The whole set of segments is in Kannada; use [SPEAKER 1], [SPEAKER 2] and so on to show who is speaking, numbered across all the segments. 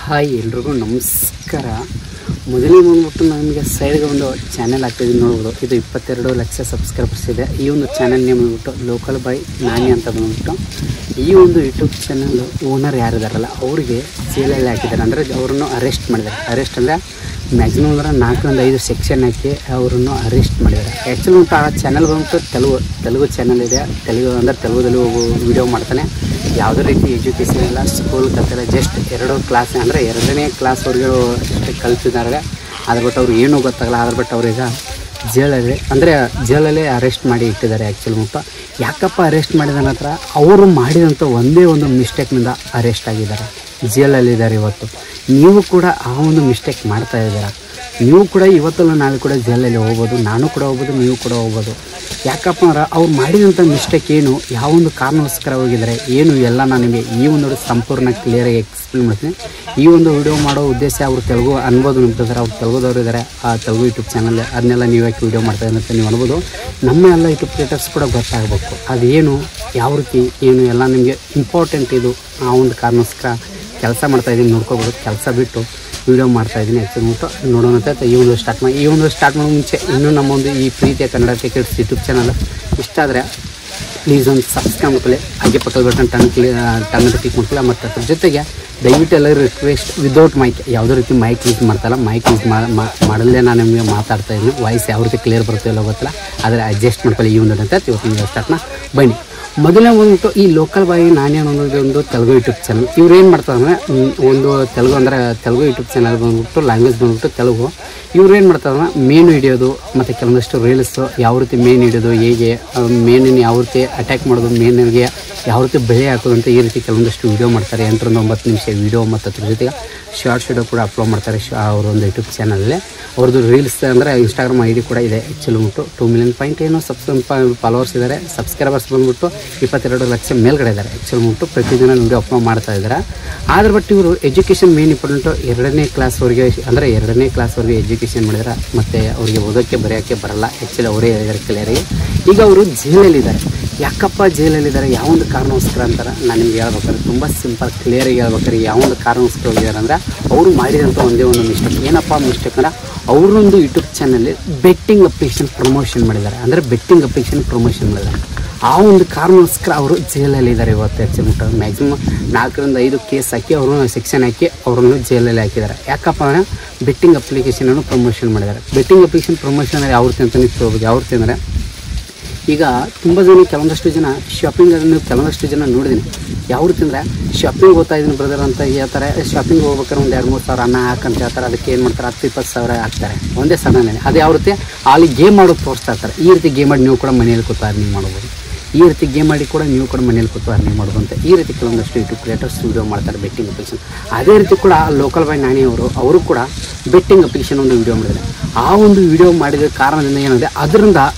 [SPEAKER 1] ಹಾಯ್ ಎಲ್ರಿಗೂ ನಮಸ್ಕಾರ. ಮೊದಲೇ ಬಂದ್ಬಿಟ್ಟು ನಮಗೆ ಸೈಡ್ಗೆ ಒಂದು ಚಾನೆಲ್ ಆಗ್ತಾಯಿದ್ದೀನಿ ನೋಡ್ಬೋದು. ಇದು 22 ಲಕ್ಷ ಸಬ್ಸ್ಕ್ರೈಬರ್ಸ್ ಇದೆ. ಈ ಒಂದು ಚಾನೆಲ್ ನೇಮ್ ಬಂದ್ಬಿಟ್ಟು ಲೋಕಲ್ ಬೈ ನಾನಿ ಅಂತ ಬಂದ್ಬಿಟ್ಟು ಈ ಒಂದು ಯೂಟ್ಯೂಬ್ ಚಾನಲ್ ಓನರ್ ಯಾರಿದಾರಲ್ಲ ಅವರಿಗೆ ಜೈಲಲ್ಲಿ ಹಾಕಿದ್ದಾರೆ. ಅಂದರೆ ಅವರನ್ನು ಅರೆಸ್ಟ್ ಮಾಡಿದ್ದಾರೆ. ಅರೆಸ್ಟ್ ಅಂದರೆ ಮ್ಯಾಕ್ಸಿಮಮ್ ಅಂದರೆ 4 ರಿಂದ 5 ಸೆಕ್ಷನ್ ಹಾಕಿ ಅವರನ್ನು ಅರೆಸ್ಟ್ ಮಾಡಿದ್ದಾರೆ. ಆ್ಯಕ್ಚುಲಿ ಉಂಟು ಆ ಚಾನಲ್ ಬಂದ್ಬಿಟ್ಟು ತೆಲುಗು ಚಾನಲ್ ಇದೆ. ತೆಲುಗುದಲ್ಲಿ ವಿಡಿಯೋ ಮಾಡ್ತಾನೆ. ಯಾವುದೇ ರೀತಿ ಎಜುಕೇಷನ್ ಇಲ್ಲ, ಸ್ಕೂಲ್ ಕಲ್ತಿಲ್ಲ, ಜಸ್ಟ್ 2 ಕ್ಲಾಸ್ ಅಂದರೆ 2ನೇ ಕ್ಲಾಸ್ವರೆಗೆ ಅಷ್ಟೇ ಕಲ್ತಿದ್ದಾರೆ. ಅದ್ರ ಬಿಟ್ಟು ಅವ್ರಿಗೆ ಏನೂ ಗೊತ್ತಾಗಲ್ಲ. ಅದ್ರ ಬಿಟ್ಟು ಅವ್ರೀಗ ಜೈಲಲ್ಲಿ ಅರೆಸ್ಟ್ ಮಾಡಿ ಇಟ್ಟಿದ್ದಾರೆ. ಆ್ಯಕ್ಚುಲಿ ಮುಟ್ಟ ಯಾಕಪ್ಪ ಅರೆಸ್ಟ್ ಮಾಡಿದ ನಂತರ ಅವರು ಮಾಡಿದಂಥ ಒಂದೇ ಒಂದು ಮಿಸ್ಟೇಕ್ನಿಂದ ಅರೆಸ್ಟ್ ಆಗಿದ್ದಾರೆ, ಜೈಲಲ್ಲಿದ್ದಾರೆ. ಇವತ್ತು ನೀವು ಕೂಡ ಆ ಒಂದು ಮಿಸ್ಟೇಕ್ ಮಾಡ್ತಾ ಇದ್ದೀರಾ. ನೀವು ಕೂಡ ಇವತ್ತಲ್ಲ ನಾಳೆ ಕೂಡ ಜೈಲಲ್ಲಿ ಹೋಗ್ಬೋದು, ನಾನು ಕೂಡ ಹೋಗ್ಬೋದು, ನೀವು ಕೂಡ ಹೋಗ್ಬೋದು. ಯಾಕಪ್ಪ ಅಂದ್ರೆ ಅವ್ರು ಮಾಡಿದಂಥ ಮಿಸ್ಟೇಕ್ ಏನು, ಯಾವೊಂದು ಕಾರಣಕ್ಕೋಸ್ಕರ ಹೋಗಿದ್ದಾರೆ ಏನು ಎಲ್ಲ ನಾನು ನಿಮಗೆ ಈ ಒಂದು ಸಂಪೂರ್ಣ ಕ್ಲಿಯರಾಗಿ ಎಕ್ಸ್ಪ್ಲೇನ್ ಮಾಡ್ತೀನಿ. ಈ ಒಂದು ವಿಡಿಯೋ ಮಾಡೋ ಉದ್ದೇಶ ಅವರು ತೆಲುಗು ಅನ್ಬೋದು ನಿಂತಿದ್ದಾರೆ. ಅವ್ರು ತೆಲುಗುದವ್ರು ಇದ್ದಾರೆ, ಆ ತೆಲುಗು ಯೂಟ್ಯೂಬ್ ಚಾನಲ್ ಅದನ್ನೆಲ್ಲ ನೀವು ಯಾಕೆ ವಿಡಿಯೋ ಮಾಡ್ತಾಯಿದ್ದೀರಿ ಅಂತ ನೀವು ಅನ್ಬೋದು. ನಮ್ಮ ಎಲ್ಲ ಯೂಟ್ಯೂಬ್ ಕ್ರಿಯೇಟರ್ಸ್ ಕೂಡ ಗೊತ್ತಾಗಬೇಕು ಅದೇನು ಯಾವ ರೀತಿ ಏನು ಎಲ್ಲ ನಿಮಗೆ ಇಂಪಾರ್ಟೆಂಟ್. ಇದು ಆ ಒಂದು ಕಾರಣಕ್ಕೋಸ್ಕರ ಕೆಲಸ ಮಾಡ್ತಾಯಿದ್ದೀನಿ, ನೋಡ್ಕೋಬೋದು. ಕೆಲಸ ಬಿಟ್ಟು ವೀಡಿಯೋ ಮಾಡ್ತಾಯಿದ್ದೀನಿ. ಆ್ಯಕ್ಚುಲಿ ಬಿಟ್ಟು ನೋಡೋಣ ಅಂತ ಈ ಒಂದು ಸ್ಟಾರ್ಟ್ ಮಾಡೋ ಮುಂಚೆ ಇನ್ನೂ ನಮ್ಮ ಒಂದು ಈ ಪ್ರೀತಿಯ ಕನ್ನಡ ಟಿಕೆಟ್ಸ್ ಯೂಟ್ಯೂಬ್ ಚಾನಲ್ ಇಷ್ಟ ಆದರೆ ಪ್ಲೀಸ್ ಒಂದು ಸಬ್ಸ್ಕ್ರೈಬ್ ಮಾಡ್ಕೊಳ್ಳಿ. ಹಾಗೆ ಪಕ್ಕದ ಬಟನ್ ಟನ್ ಕ್ಲಿಕ್ ಮಾಡ್ಕೊಳ್ಳಿ. ಮತ್ತು ಅದ್ರ ಜೊತೆಗೆ ದಯವಿಟ್ಟು ಎಲ್ಲರೂ ರಿಕ್ವೆಸ್ಟ್ ವಿದೌಟ್ ಮೈಕ್, ಯಾವುದೇ ರೀತಿ ಮೈಕ್ ಯೂಸ್ ಮಾಡ್ತಾಯಿಲ್ಲ. ಮೈಕ್ ಯೂಸ್ ಮಾಡಲ್ಲೇ ನಾನು ನಿಮಗೆ ಮಾತಾಡ್ತಾಯಿದ್ದೀನಿ. ವಾಯ್ಸ್ ಯಾವ ರೀತಿ ಕ್ಲಿಯರ್ ಬರುತ್ತೆ ಇಲ್ಲ ಗೊತ್ತಿಲ್ಲ, ಆದರೆ ಅಡ್ಜಸ್ಟ್ ಮಾಡ್ಕೊಳ್ಳಿ. ಈ ಒಂದು ಅಂತ ಇವತ್ತಿನ ಸ್ಟಾರ್ಟ್ನ ಬನ್ನಿ. ಮೊದಲನೇ ಬಂದ್ಬಿಟ್ಟು ಈ ಲೋಕಲ್ ಬಾಯಿ ನಾನಿ ಅನ್ನೋದು ಒಂದು ತೆಲುಗು ಯೂಟ್ಯೂಬ್ ಚಾನಲ್. ಇವ್ರು ಏನು ಮಾಡ್ತಾರೆ ಅಂದರೆ ಒಂದು ತೆಲುಗು ಯೂಟ್ಯೂಬ್ ಚಾನಲ್ ಬಂದ್ಬಿಟ್ಟು ಲ್ಯಾಂಗ್ವೇಜ್ ಬಂದ್ಬಿಟ್ಟು ತೆಲುಗು. ಇವ್ರು ಏನು ಮಾಡ್ತಾರೆ ಮೇನ್ ಹಿಡಿಯೋದು ಮತ್ತು ಕೆಲವೊಂದಷ್ಟು ರೀಲ್ಸು ಯಾವ ರೀತಿ ಮೇನ್ ಹಿಡಿಯೋದು, ಹೇಗೆ ಮೇನಿನ ಯಾವ ರೀತಿ ಅಟ್ಯಾಕ್ ಮಾಡೋದು, ಮೇನಿಗೆ ಯಾವ ರೀತಿ ಬೆಳೆ ಹಾಕೋದು ಅಂತ ಈ ರೀತಿ ಕೆಲವೊಂದಷ್ಟು ವೀಡಿಯೋ ಮಾಡ್ತಾರೆ. 8 ರಿಂದ 9 ನಿಮಿಷ ವೀಡಿಯೋ ಮತ್ತು ಅದ್ರ ಜೊತೆಗೆ ಶಾರ್ಟ್ಸ್ ವಿಡಿಯೋ ಕೂಡ ಅಪ್ಲೋಡ್ ಮಾಡ್ತಾರೆ ಅವ್ರ ಒಂದು ಯೂಟ್ಯೂಬ್ ಚಾನಲಲ್ಲಿ. ಅವ್ರದ್ದು ರೀಲ್ಸ್ ಅಂದರೆ ಇನ್ಸ್ಟಾಗ್ರಾಮ್ ಐಡಿ ಕೂಡ ಇದೆ. ಆ್ಯಕ್ಚುಲಿ ಬಂದ್ಬಿಟ್ಟು 2 ಮಿಲಿಯನ್ ಪಾಯಿಂಟ್ ಏನೋ ಫಾಲೋವರ್ಸ್ ಇದ್ದಾರೆ. ಸಬ್ಸ್ಕ್ರೈಬರ್ಸ್ ಬಂದ್ಬಿಟ್ಟು 22 ಲಕ್ಷ ಮೇಲ್ಗಡೆ ಇದ್ದಾರೆ. ಆ್ಯಕ್ಚುಲಿ ಬಂದ್ಬಿಟ್ಟು ಪ್ರತಿದಿನ ವೀಡಿಯೋ ಅಪ್ಲೋಡ್ ಮಾಡ್ತಾ ಇದ್ದಾರೆ. ಆದ್ರೆ ಬಟ್ ಇವರು ಎಜುಕೇಷನ್ ಮೇನ್ ಇಂಪಾರ್ಟೆಂಟು. 2ನೇ ಕ್ಲಾಸ್ವರೆಗೆ ಎಜುಕೇಷನ್ ಮಾಡಿದ್ದಾರೆ. ಮತ್ತು ಅವರಿಗೆ ಓದೋಕ್ಕೆ ಬರೆಯೋಕ್ಕೆ ಬರಲ್ಲ. ಆ್ಯಕ್ಚುಲಿ ಅವರೇ ಹೇಳಿದ್ದಾರೆ ಕ್ಲಿಯರಾಗಿ. ಈಗ ಅವರು ಜೈಲಲ್ಲಿದ್ದಾರೆ. ಯಾಕಪ್ಪ ಜೈಲಲ್ಲಿದ್ದಾರೆ, ಯಾವೊಂದು ಕಾರಣಕ್ಕೋಸ್ಕರ ಅಂತಾರೆ ನಾನು ನಿಮ್ಗೆ ಹೇಳ್ಬೇಕಾದ್ರೆ ತುಂಬ ಸಿಂಪಲ್ ಕ್ಲಿಯರಾಗಿ ಹೇಳ್ಬೇಕಾದ್ರೆ ಯಾವೊಂದು ಕಾರಣಕ್ಕೋಸ್ಕರ ಹೋಗಿದ್ದಾರೆ ಅಂದರೆ ಅವರು ಮಾಡಿದಂಥ ಒಂದೇ ಒಂದು ಮಿಸ್ಟೇಕ್. ಏನಪ್ಪ ಮಿಸ್ಟೇಕ್ ಅಂದರೆ ಅವರೊಂದು ಯೂಟ್ಯೂಬ್ ಚಾನಲ್ಲಿ ಬೆಟ್ಟಿಂಗ್ ಅಪ್ಲಿಕೇಶನ್ ಪ್ರಮೋಷನ್ ಮಾಡಿದ್ದಾರೆ. ಅಂದರೆ ಬೆಟ್ಟಿಂಗ್ ಅಪ್ಲಿಕೇಶನ್ ಪ್ರಮೋಷನ್ ಮಾಡಿದ್ದಾರೆ. ಆ ಒಂದು ಕಾರಣಕ್ಕೋಸ್ಕರ ಅವರು ಜೈಲಲ್ಲಿದ್ದಾರೆ ಇವತ್ತು. ಆ್ಯಕ್ಚುಲಿ ಮ್ಯಾಕ್ಸಿಮಮ್ 4 ರಿಂದ 5 ಕೇಸ್ ಹಾಕಿ ಅವ್ರನ್ನ ಸೆಕ್ಷನ್ ಹಾಕಿ ಅವರನ್ನು ಜೈಲಲ್ಲಿ ಹಾಕಿದ್ದಾರೆ. ಯಾಕಪ್ಪ ಅಂದರೆ ಬೆಟ್ಟಿಂಗ್ ಅಪ್ಲಿಕೇಶನನ್ನು ಪ್ರಮೋಷನ್ ಮಾಡಿದ್ದಾರೆ. ಬೆಟ್ಟಿಂಗ್ ಅಪ್ಲಿಕೇಶನ್ ಪ್ರಮೋಷನ್ ಯಾವ ರೀತಿ ಅಂತ ನೀವು ಹೋಗ್ಬೋದು. ಯಾವ ರೀತಿ ಅಂದರೆ ಈಗ ತುಂಬ ಜನ ಕೆಲವೊಂದಷ್ಟು ಜನ ಶಾಪಿಂಗನ್ನು ಕೆಲವೊಂದಷ್ಟು ಜನ ನೋಡಿದ್ದೀನಿ. ಯಾವ ರೀತಿ ಅಂದರೆ ಶಾಪಿಂಗ್ ಹೋಗ್ತಾ ಇದ್ದೀನಿ ಬ್ರದರ್ ಅಂತ ಹೇಳ್ತಾರೆ. ಶಾಪಿಂಗ್ ಹೋಗ್ಬೇಕಾದ್ರೆ ಒಂದು 2-3 ಸಾವಿರ ಹಣ ಹಾಕಂತ ಹೇಳ್ತಾರೆ. ಅದಕ್ಕೆ ಏನು ಮಾಡ್ತಾರೆ 10-20 ಸಾವಿರ ಹಾಕ್ತಾರೆ ಒಂದೇ ಸಡನ್ನೇ. ಅದು ಯಾವ ರೀತಿ ಅಲ್ಲಿ ಗೇಮ್ ಮಾಡೋದು ತೋರಿಸ್ತಾ ಇರ್ತಾರೆ. ಈ ರೀತಿ ಗೇಮ್ ಮಾಡಿ ನೀವು ಕೂಡ ಮನೆಯಲ್ಲಿ ಕೂತು ಅರ್ನಿಂಗ್ ಮಾಡ್ಬೋದು. ಈ ರೀತಿ ಗೇಮ್ ಮಾಡಿ ಕೂಡ ನೀವು ಕೂಡ ಮನೇಲಿ ಕೂತು ಅರ್ನಿಂಗ್ ಮಾಡೋದು ಅಂತ ಈ ರೀತಿ ಕೆಲವೊಂದಷ್ಟು ಯೂಟ್ಯೂಬ್ ಕ್ರಿಯೇಟರ್ಸ್ ವೀಡಿಯೋ ಮಾಡ್ತಾರೆ ಬೆಟ್ಟಿಂಗ್ ಅಪ್ಲಿಕೇಶನ್. ಅದೇ ರೀತಿ ಕೂಡ ಲೋಕಲ್ ಬಾಯ್ ನಾನಿ ಅವರು ಕೂಡ ಬೆಟ್ಟಿಂಗ್ ಅಪ್ಲಿಕೇಶನ್ ಒಂದು ವೀಡಿಯೋ ಮಾಡಿದ್ದಾರೆ. ಆ ಒಂದು ವಿಡಿಯೋ ಮಾಡಿದ ಕಾರಣದಿಂದ ಏನಿದೆ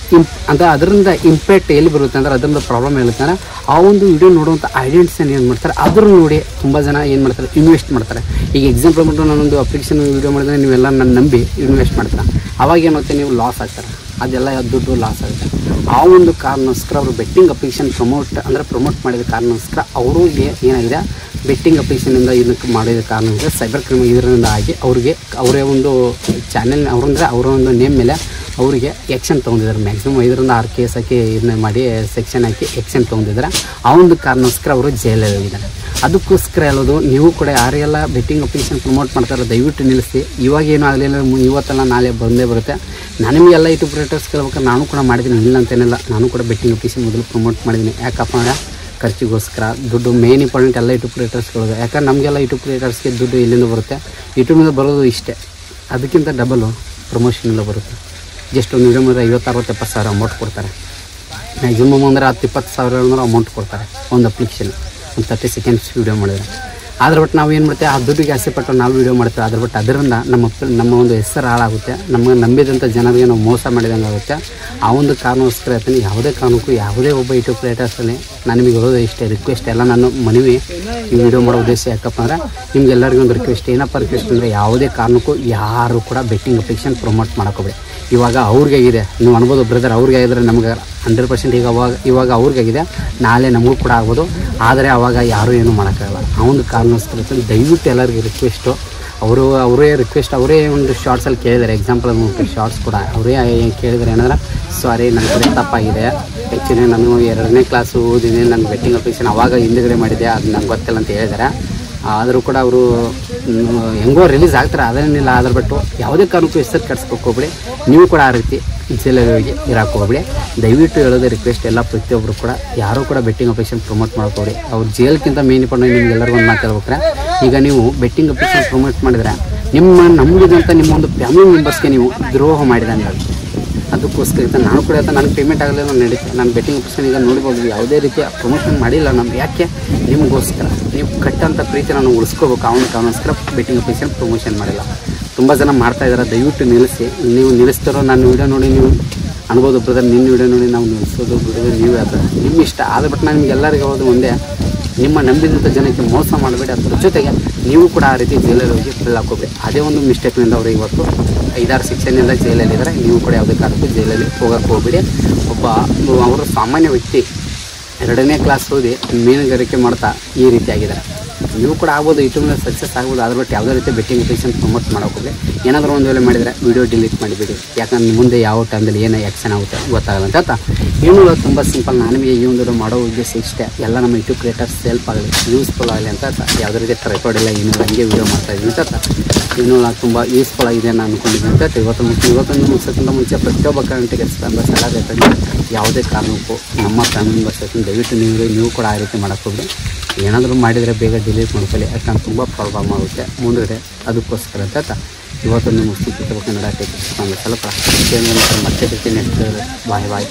[SPEAKER 1] ಅದರಿಂದ ಇಂಪ್ಯಾಕ್ಟ್ ಎಲ್ಲಿ ಬರುತ್ತೆ ಅಂದರೆ ಅದರಿಂದ ಪ್ರಾಬ್ಲಮ್ ಹೇಳುತ್ತೆ ಅಂದರೆ ಆ ಒಂದು ವಿಡಿಯೋ ನೋಡುವಂಥ ಆಡಿಯನ್ಸನ್ನು ಏನು ಮಾಡ್ತಾರೆ ಅದನ್ನು ನೋಡಿ ತುಂಬ ಜನ ಏನು ಮಾಡ್ತಾರೆ ಇನ್ವೆಸ್ಟ್ ಮಾಡ್ತಾರೆ. ಈಗ ಎಕ್ಸಾಂಪಲ್ ಬಂದು ನಾನೊಂದು ಅಪ್ಲಿಕೇಶನ್ ವೀಡಿಯೋ ಮಾಡಿದ್ರೆ ನೀವೆಲ್ಲ ನನ್ನ ನಂಬಿ ಇನ್ವೆಸ್ಟ್ ಮಾಡ್ತಾರೆ. ಅವಾಗ ಏನಾಗುತ್ತೆ ನೀವು ಲಾಸ್ ಆಗ್ತಾರೆ. ಅದೆಲ್ಲ ದುಡ್ಡು ಲಾಸ್ ಆಗುತ್ತೆ. ಆ ಒಂದು ಕಾರಣಕ್ಕೋಸ್ಕರ ಅವರು ಬೆಟ್ಟಿಂಗ್ ಅಪ್ಲಿಕೇಶನ್ ಪ್ರಮೋಟ್ ಮಾಡಿದ ಕಾರಣಕ್ಕೋಸ್ಕರ ಅವ್ರಿಗೆ ಏನಾಗಿದೆ ಬೆಟ್ಟಿಂಗ್ ಅಪ್ಲಿಕೇಶನಿಂದ ಇದಕ್ಕೆ ಮಾಡಿದ ಕಾರಣದಿಂದ ಸೈಬರ್ ಕ್ರೈಮ್ ಇದರಿಂದ ಆಗಿ ಅವರೇ ಒಂದು ಚಾನೆಲ್ ಅವರ ಒಂದು ನೇಮ್ ಮೇಲೆ ಅವರಿಗೆ ಆ್ಯಕ್ಷನ್ ತೊಗೊಂಡಿದ್ದಾರೆ. ಮ್ಯಾಕ್ಸಿಮಮ್ 5 ರಿಂದ 6 ಕೇಸ್ ಹಾಕಿ ಇದನ್ನ ಮಾಡಿ ಸೆಕ್ಷನ್ ಹಾಕಿ ಆ್ಯಕ್ಷನ್ ತೊಗೊಂಡಿದ್ದಾರೆ. ಆ ಒಂದು ಕಾರಣಕ್ಕೋಸ್ಕರ ಅವರು ಜೈಲಲ್ಲಿ ಹೋಗಿದ್ದಾರೆ. ಅದಕ್ಕೋಸ್ಕರ ಹೇಳೋದು ನೀವು ಕೂಡ ಯಾರೆಲ್ಲ ಬೆಟ್ಟಿಂಗ್ ಅಪ್ಲಿಕೇಶನ್ ಪ್ರಮೋಟ್ ಮಾಡ್ತಾರೆ ದಯವಿಟ್ಟು ನಿಲ್ಲಿಸಿ. ಇವಾಗೇನು ಆಗಲಿಲ್ಲ, ಇವತ್ತಲ್ಲ ನಾಳೆ ಬಂದೇ ಬರುತ್ತೆ. ನಾನು ನಿಮಗೆಲ್ಲ ಯೂಟ್ಯೂಬ್ ಕ್ರಿಯೇಟರ್ಸ್ ಕೇಳ್ಬೇಕಾದ್ರೆ ನಾನು ಕೂಡ ಮಾಡಿದ್ದೀನಿ, ಇಲ್ಲ ಅಂತೇನಿಲ್ಲ. ನಾನು ಕೂಡ ಬೆಟ್ಟಿಂಗ್ ಅಪ್ಲಿಕೇಶನ್ ಮೊದಲು ಪ್ರಮೋಟ್ ಮಾಡಿದ್ದೀನಿ. ಯಾಕಪ್ಪ ಅಂದರೆ ಖರ್ಚಿಗೋಸ್ಕರ ದುಡ್ಡು ಮೇನ್ ಇಂಪಾರ್ಟೆಂಟ್ ಎಲ್ಲ ಯೂಟ್ಯೂಬ್ ಕ್ರಿಯೇಟರ್ಸ್ಗಳು. ಯಾಕಂದ್ರೆ ನಮಗೆಲ್ಲ ಯೂಟ್ಯೂಬ್ ಕ್ರಿಯೇಟರ್ಸ್ಗೆ ದುಡ್ಡು ಎಲ್ಲಿಂದ ಬರುತ್ತೆ, ಯೂಟ್ಯೂಬ್ನಿಂದ ಬರೋದು ಇಷ್ಟೇ. ಅದಕ್ಕಿಂತ ಡಬಲು ಪ್ರಮೋಷನಿಂದ ಬರುತ್ತೆ. ಜಸ್ಟ್ ಒಂದು ವಿಡಿಯೋ ಮಾಡಿದ್ರೆ 50-60-70 ಸಾವಿರ ಅಮೌಂಟ್ ಕೊಡ್ತಾರೆ. ಮ್ಯಾಕ್ಸಿಮಮ್ ಅಂದರೆ 10-20 ಸಾವಿರ ಅಂದ್ರೆ ಅಮೌಂಟ್ ಕೊಡ್ತಾರೆ ಒಂದು ಅಪ್ಲಿಕೇಶನ್, ಒಂದು 30 ಸೆಕೆಂಡ್ಸ್ ವೀಡಿಯೋ ಮಾಡಿದ್ರೆ. ಆದ್ರೆ ಬಟ್ ನಾವು ಏನು ಮಾಡ್ತೇವೆ ಆ ದುಡ್ಡಿಗೆ ಆಸೆ ಪಟ್ಟು ನಾವು ವೀಡಿಯೋ ಮಾಡ್ತೇವೆ. ಆದ್ರೆ ಬಟ್ ಅದರಿಂದ ನಮ್ಮ ಒಂದು ಹೆಸರು ಹಾಳಾಗುತ್ತೆ. ನಮಗೆ ನಂಬಿದಂಥ ಜನರಿಗೆ ನಾವು ಮೋಸ ಮಾಡಿದಂಗೆ ಆಗುತ್ತೆ. ಆ ಒಂದು ಕಾರಣಕ್ಕೋಸ್ಕರ ಹೇಳ್ತೀನಿ, ಯಾವುದೇ ಕಾರಣಕ್ಕೂ ಯಾವುದೇ ಒಬ್ಬ ಯೂಟ್ಯೂಬ್ ಕ್ರಿಯೇಟರ್ಸಲ್ಲಿ ನಾನು ನಿಮಗೆ ಹೇಳೋದು ಇಷ್ಟೇ ರಿಕ್ವೆಸ್ಟ್ ಎಲ್ಲ ನಾನು ಮನವಿ ಈ ವಿಡಿಯೋ ಮಾಡೋ ಉದ್ದೇಶ. ಯಾಕಪ್ಪ ಅಂದರೆ ನಿಮ್ಗೆಲ್ಲರಿಗೂ ಒಂದು ರಿಕ್ವೆಸ್ಟ್. ಏನಪ್ಪ ರಿಕ್ವೆಸ್ಟ್ ಅಂದರೆ ಯಾವುದೇ ಕಾರಣಕ್ಕೂ ಯಾರು ಕೂಡ ಬೆಟ್ಟಿಂಗ್ ಅಪ್ಲಿಕೇಶನ್ ಪ್ರಮೋಟ್ ಮಾಡೋಕೋಬೇಡಿ. ಇವಾಗ ಅವ್ರಿಗಾಗಿದೆ. ನೀವು ಅನ್ಬೋದು ಬ್ರದರ್ ಅವ್ರಿಗೆ ಆಗಿದ್ರೆ ನಮ್ಗೆ 100% ಇವಾಗ ಅವ್ರಿಗಾಗಿದೆ, ನಾಳೆ ನಮಗೂ ಕೂಡ ಆಗ್ಬೋದು. ಆದರೆ ಅವಾಗ ಯಾರೂ ಏನೂ ಮಾಡೋಕ್ಕಾಗಲ್ಲ. ಆ ಒಂದು ಕಾರಣಕ್ಕೋಸ್ಕರ ದಯವಿಟ್ಟು ಎಲ್ಲರಿಗೂ ರಿಕ್ವೆಸ್ಟು, ಅವರೇ ರಿಕ್ವೆಸ್ಟ್, ಅವರೇ ಒಂದು ಶಾರ್ಟ್ಸಲ್ಲಿ ಕೇಳಿದ್ದಾರೆ. ಎಕ್ಸಾಂಪಲ್ ಶಾರ್ಟ್ಸ್ ಕೂಡ ಅವರೇ ಏನು ಕೇಳಿದ್ದಾರೆ ಏನಂದ್ರೆ, ಸಾರಿ ನನ್ನ ಕಡೆ ತಪ್ಪಾಗಿದೆ, ಆ್ಯಕ್ಚುಲಿ ನಾನು 2ನೇ ಕ್ಲಾಸು ಓದಿದ್ದೀನಿ, ನನ್ನ ಬೆಟ್ಟಿಂಗ್ ಅಪ್ಲಿಕೇಶನ್ ಅವಾಗ ಹಿಂದುಗಡೆ ಮಾಡಿದ್ದೆ, ಅದು ನಂಗೆ ಗೊತ್ತಿಲ್ಲ ಅಂತ ಹೇಳಿದ್ದಾರೆ. ಆದರೂ ಕೂಡ ಅವರು ಹೆಂಗೋ ರಿಲೀಸ್ ಆಗ್ತಾರೆ, ಅದೇನಿಲ್ಲ. ಅದ್ರ ಬಿಟ್ಟು ಯಾವುದೇ ಕಾರಣಕ್ಕೂ ಹೆಸರು ಕೆಡ್ಸ್ಕೊಕ್ಕೆ ಹೋಗ್ಬಿಡಿ. ನೀವು ಕೂಡ ಆ ರೀತಿ ಜೈಲಲ್ಲಿ ಹೋಗಿ ಇರೋಕೆ ಹೋಗ್ಬಿಡಿ. ದಯವಿಟ್ಟು ಹೇಳೋದೇ ರಿಕ್ವೆಸ್ಟ್, ಎಲ್ಲ ಪ್ರತಿಯೊಬ್ಬರು ಕೂಡ ಯಾರೂ ಕೂಡ ಬೆಟ್ಟಿಂಗ್ ಅಪ್ಲಿಕೇಶನ್ ಪ್ರಮೋಟ್ ಮಾಡ್ಕೊಡಿ. ಅವ್ರು ಜೈಲ್ಗಿಂತ ಮೇನ್ ಇಂಪಾರ್ಟೆಂಟ್ ನಿಮ್ಗೆಲ್ಲರಿಗೂ ಒಂದು ಮಾತು ಹೇಳ್ಬೇಕಾರೆ, ಈಗ ನೀವು ಬೆಟ್ಟಿಂಗ್ ಅಪ್ಲಿಕೇಶನ್ ಪ್ರಮೋಟ್ ಮಾಡಿದರೆ ನಮಗಿದಂಥ ನಿಮ್ಮ ಒಂದು ಫ್ಯಾಮಿಲಿ ಮೆಂಬರ್ಸ್ಗೆ ನೀವು ದ್ರೋಹ ಮಾಡಿದಂಗೆ ಆಗುತ್ತೆ. ಅದಕ್ಕೋಸ್ಕರ ನಾನು ಕೂಡ ನನಗೆ ಪೇಮೆಂಟ್ ಆಗಲಿಲ್ಲ, ನಾನು ನಡೀತೆ. ನಾನು ಬೆಟ್ಟಿಂಗ್ ಅಪ್ಲಿಕೇಶನ್ ಈಗ ನೋಡ್ಬೋದು ಯಾವುದೇ ರೀತಿಯ ಪ್ರಮೋಷನ್ ಮಾಡಿಲ್ಲ ನಮ್ಗೆ. ಯಾಕೆ? ನಿಮಗೋಸ್ಕರ ನೀವು ಕಟ್ಟಂಥ ಪ್ರೀತಿ ನಾನು ಉಳಿಸ್ಕೋಬೇಕು, ಅವನಿಗೋಸ್ಕರ ಬೆಟ್ಟಿಂಗ್ ಅಪ್ಲಿಕೇಶನ್ ಪ್ರಮೋಷನ್ ಮಾಡಿಲ್ಲ. ತುಂಬ ಜನ ಮಾಡ್ತಾಯಿದ್ದಾರೆ, ದಯವಿಟ್ಟು ನಿಲ್ಲಿಸಿ. ನೀವು ನಿಲ್ಲಿಸ್ತಾರೋ ನನ್ನ ವೀಡಿಯೋ ನೋಡಿ ನೀವು ಅನ್ಬೋದು ಬ್ರದರ್, ನಿನ್ನ ವೀಡಿಯೋ ನೋಡಿ ನಾವು ನಿಲ್ಲಿಸೋದು ಬಿಡೋದು ನೀವೇ ಅದು ನಿಮ್ಮ ಇಷ್ಟ. ಆದ ಬಟ್ ನಾನು ನಿಮ್ಗೆಲ್ಲರಿಗೂ ಹೇಳೋದು ಒಂದೇ, ನಿಮ್ಮ ನಂಬಿದಂಥ ಜನಕ್ಕೆ ಮೋಸ ಮಾಡಬೇಡಿ. ಅದ್ರ ಜೊತೆಗೆ ನೀವು ಕೂಡ ಆ ರೀತಿ ಜೈಲಲ್ಲಿ ಹೋಗಿ ಬಿಲ್ ಹಾಕೋಬೇಡಿ. ಅದೇ ಒಂದು ಮಿಸ್ಟೇಕ್ನಿಂದ ಅವರು ಇವತ್ತು 5-6 ಶಿಕ್ಷೆಯಿಂದ ಜೈಲಲ್ಲಿದ್ದಾರೆ. ನೀವು ಕೂಡ ಯಾವುದೇ ಕಾರಣಕ್ಕೂ ಜೈಲಲ್ಲಿ ಹೋಗೋಕ್ಕೆ ಹೋಗ್ಬೇಡಿ. ಅವರು ಸಾಮಾನ್ಯ ವ್ಯಕ್ತಿ 2ನೇ ಕ್ಲಾಸ್ ಓದಿ ಮೀನುಗಾರಿಕೆ ಮಾಡ್ತಾ ಈ ರೀತಿಯಾಗಿದ್ದಾರೆ. ನೀವು ಕೂಡ ಆಗ್ಬೋದು, ಯೂಟ್ಯೂಬ್ನಲ್ಲಿ ಸಕ್ಸಸ್ ಆಗ್ಬೋದು. ಅದ್ರ ಬಿಟ್ಟು ಯಾವುದೇ ರೀತಿ ಬೆಟ್ಟಿಂಗ್ ಅಪ್ಲಿಕೇಶನ್ ಪ್ರಮೋಟ್ ಮಾಡೋಕ್ಕೋಗಿ ಏನಾದರೂ ಒಂದು ವೇಳೆ ಮಾಡಿದರೆ ವೀಡಿಯೋ ಡಿಲೀಟ್ ಮಾಡಿಬಿಡಿ. ಯಾಕಂದ್ರೆ ಮುಂದೆ ಯಾವ ಟೈಮಲ್ಲಿ ಏನು ಆ್ಯಕ್ಷನ್ ಆಗುತ್ತೆ ಗೊತ್ತಾಗಲ್ಲ ಅಂತ ಏನು ತುಂಬ ಸಿಂಪಲ್. ನನಗೆ ಈ ಒಂದು ಮಾಡೋ ಉದ್ದೇಶ ಇಷ್ಟೇ, ಎಲ್ಲ ನಮ್ಮ ಯೂಟ್ಯೂಬ್ ಕ್ರಿಯೇಟರ್ಸ್ ಹೆಲ್ಪ್ ಆಗಲಿ, ಯೂಸ್ಫುಲ್ ಆಗಲಿ ಅಂತ ಯಾವುದೇ ರೀತಿ ಟ್ರೈಪಾಡ್ ಇಲ್ಲ, ಏನು ಹಂಗೆ ವೀಡಿಯೋ ಮಾಡ್ತಾಯಿದ್ದೀನಿ ಅಂತ ಇನ್ನೂ ತುಂಬ ಯೂಸ್ಫುಲ್ ಆಗಿದೆ ನಾನು ಅಂದ್ಕೊಂಡಿದ್ದೀನಿ ಅಂತ. ಇವತ್ತೊಂದು ಮುಗಿಸೋಕ್ಕಿಂತ ಮುಂಚೆ ಪ್ರತಿಯೊಬ್ಬ ಕರೆಂಟಿಗೆ ಮೆಂಬರ್ಸ್ ಎಲ್ಲ ಬೇಕಾಗಿ ಯಾವುದೇ ಕಾರಣಕ್ಕೂ ನಮ್ಮ ಫ್ಯಾಮಿಲಿ ಮೆಂಬರ್ಸ್ ದಯವಿಟ್ಟು ನೀವು ಕೂಡ ಆ ರೀತಿ ಮಾಡೋಕ್ಕೋಗ್ರಿ. ಏನಾದರೂ ಮಾಡಿದರೆ ಬೇಗ ಡಿಲೀಟ್ ಮಾಡ್ಕೊಳ್ಳಿ, ಯಾಕಂದ್ರೆ ತುಂಬ ಪ್ರಾಬ್ಲಮ್ ಆಗುತ್ತೆ ಮುಂದುಗಡೆ. ಅದಕ್ಕೋಸ್ಕರ ಅಂತ ಇವತ್ತೊಂದು ಮುಗಿಸಿ ಕನ್ನಡ ಟೆಕ್ ಸ್ವಲ್ಪ ಮತ್ತೆ ನೆಕ್ಸ್ಟ್ ಬಾಯ್.